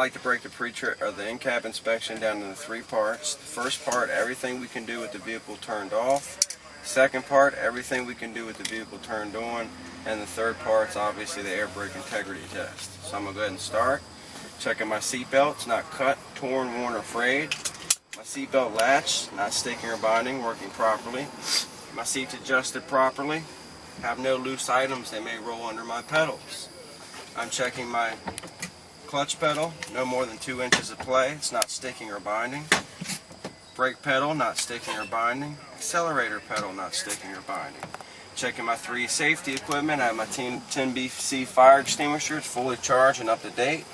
like to break the in-cab inspection down into 3 parts. The first part, everything we can do with the vehicle turned off. Second part, everything we can do with the vehicle turned on. And the third part is obviously the air brake integrity test. So I'm going to go ahead and start. Checking my seatbelt, it's not cut, torn, worn, or frayed. My seatbelt latch, not sticking or binding, working properly. My seat's adjusted properly. Have no loose items, they may roll under my pedals. I'm checking my clutch pedal, no more than 2 inches of play, it's not sticking or binding. Brake pedal, not sticking or binding. Accelerator pedal, not sticking or binding. Checking my 3 safety equipment, I have my 10BC fire extinguisher, it's fully charged and up to date.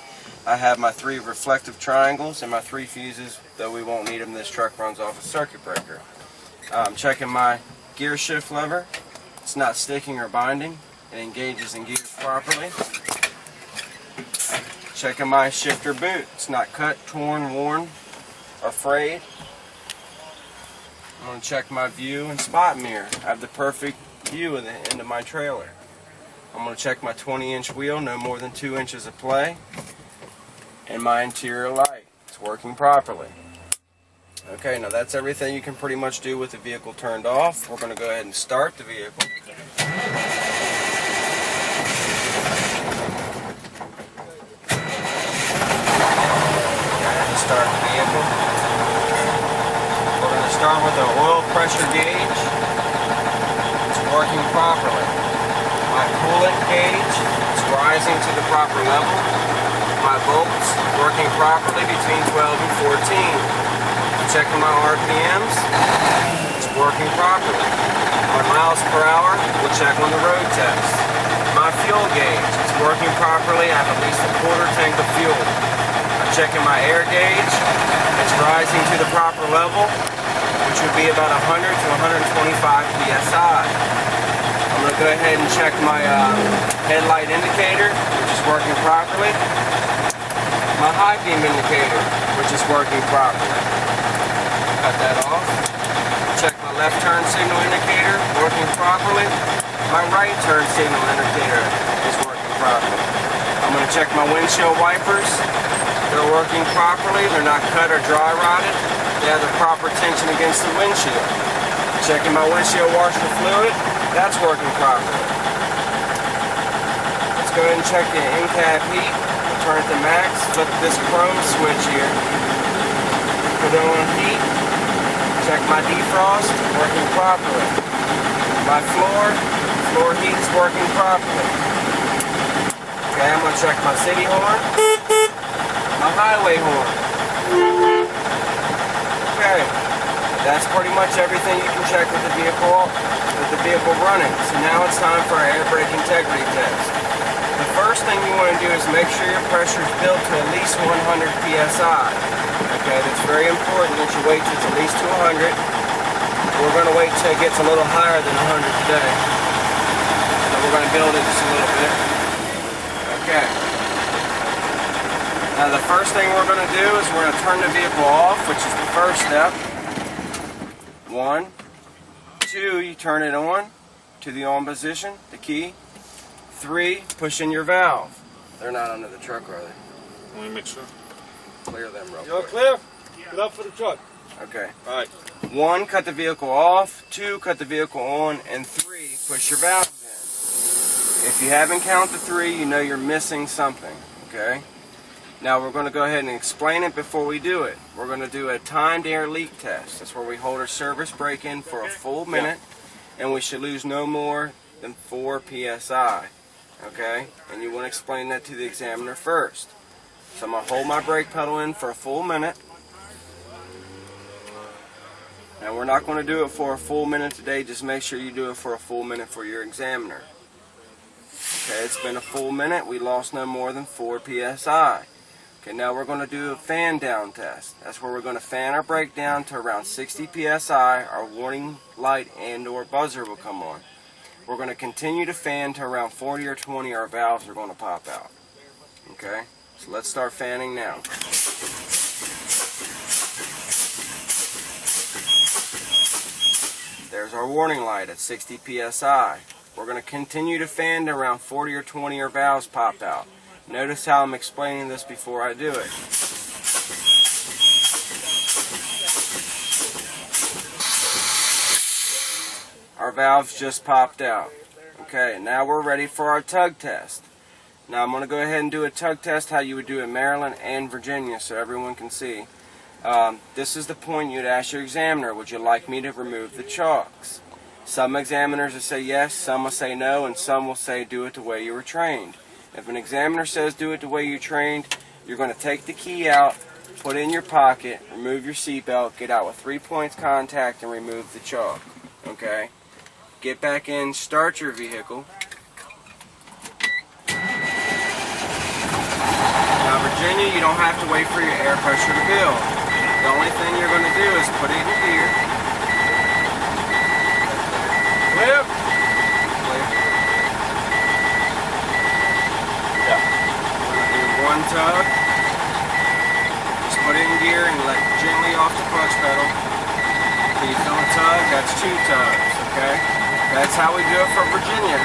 I have my 3 reflective triangles and my 3 fuses, though we won't need them, this truck runs off a circuit breaker. I'm checking my gear shift lever, it's not sticking or binding, it engages and gears properly. Checking my shifter boot, it's not cut, torn, worn, or frayed. I'm going to check my view and spot mirror. I have the perfect view of the end of my trailer. I'm going to check my 20-inch wheel, no more than 2 inches of play. And my interior light, it's working properly. Okay, now that's everything you can pretty much do with the vehicle turned off. We're going to go ahead and start the vehicle. Start the vehicle. We're going to start with the oil pressure gauge. It's working properly. My coolant gauge is rising to the proper level. My volts working properly between 12 and 14. I'm checking my RPMs. It's working properly. My miles per hour, we'll check on the road test. My fuel gauge, it's working properly. I have at least a quarter tank of fuel. Checking my air gauge, it's rising to the proper level, which would be about 100 to 125 psi. I'm going to go ahead and check my headlight indicator, which is working properly. My high beam indicator, which is working properly. Cut that off. Check my left turn signal indicator, working properly. My right turn signal indicator is working properly. I'm going to check my windshield wipers. They're working properly, they're not cut or dry rotted. They have the proper tension against the windshield. Checking my windshield washer fluid, that's working properly. Let's go ahead and check the in-cab heat. We'll turn it to max, flip this chrome switch here. Put it on heat. Check my defrost, working properly. My floor heat is working properly. Okay, I'm going to check my city horn. My highway horn. Okay, that's pretty much everything you can check with the vehicle running. So now it's time for our air brake integrity test. The first thing you want to do is make sure your pressure is built to at least 100 psi. Okay, that's very important that you wait till it's at least to 100. We're going to wait till it gets a little higher than 100 today. So we're going to build it just a little bit. Okay. Now the first thing we're going to do is we're going to turn the vehicle off, which is the first step. 1, 2, you turn it on to the on position, the key. 3, push in your valve. They're not under the truck, are they? Let me make sure. Clear them real quick. You're clear? Get up for the truck. Okay. Alright. 1, cut the vehicle off. 2, cut the vehicle on. And 3, push your valve in. If you haven't counted 3, you know you're missing something. Okay? Now we're going to go ahead and explain it before we do it. We're going to do a timed air leak test. That's where we hold our service brake in for a full minute, and we should lose no more than 4 psi. Okay? And you want to explain that to the examiner first. So I'm going to hold my brake pedal in for a full minute. Now we're not going to do it for a full minute today, just make sure you do it for a full minute for your examiner. Okay, it's been a full minute, we lost no more than 4 psi. Okay, now we're going to do a fan down test. That's where we're going to fan our brake down to around 60 psi. Our warning light and or buzzer will come on. We're going to continue to fan to around 40 or 20. Our valves are going to pop out. Okay, so let's start fanning now. There's our warning light at 60 psi. We're going to continue to fan to around 40 or 20. Our valves pop out. Notice how I'm explaining this before I do it. Our valves just popped out. Okay, now we're ready for our tug test. Now I'm going to go ahead and do a tug test how you would do in Maryland and Virginia so everyone can see. This is the point you'd ask your examiner, would you like me to remove the chocks? Some examiners will say yes, some will say no, and some will say do it the way you were trained. If an examiner says do it the way you trained, you're going to take the key out, put it in your pocket, remove your seatbelt, get out with 3 points contact, and remove the chalk. Okay? Get back in, start your vehicle. Now Virginia, you don't have to wait for your air pressure to build. The only thing you're going to do is put it in gear. Flip. Flip. Yeah. We're going to do one tug. Just put it in gear and let gently off the clutch pedal. Can you feel a tug? That's 2 tugs, okay? That's how we do it for Virginia.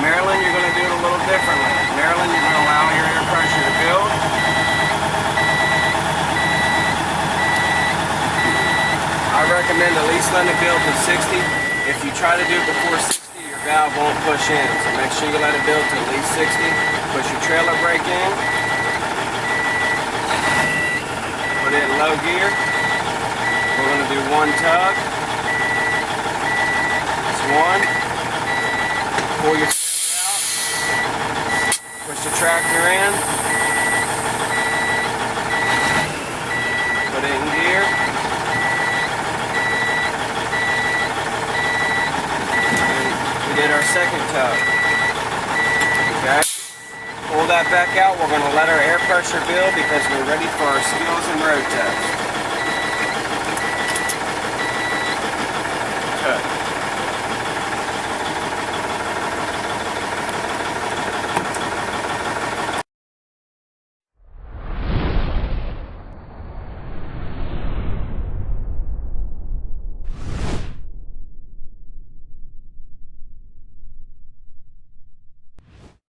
Maryland, you're going to do it a little differently. Maryland, you're going to allow your air pressure to build. I recommend at least letting it build to 60. If you try to do it before 60, your valve won't push in. So make sure you let it build to at least 60. Push your trailer brake in. Put it in low gear. We're going to do 1 tug. It's 1. Pull your trailer out. Push the tractor in. Put it in gear. Did our second tug. Okay. Pull that back out. We're going to let our air pressure build because we're ready for our skills and road test.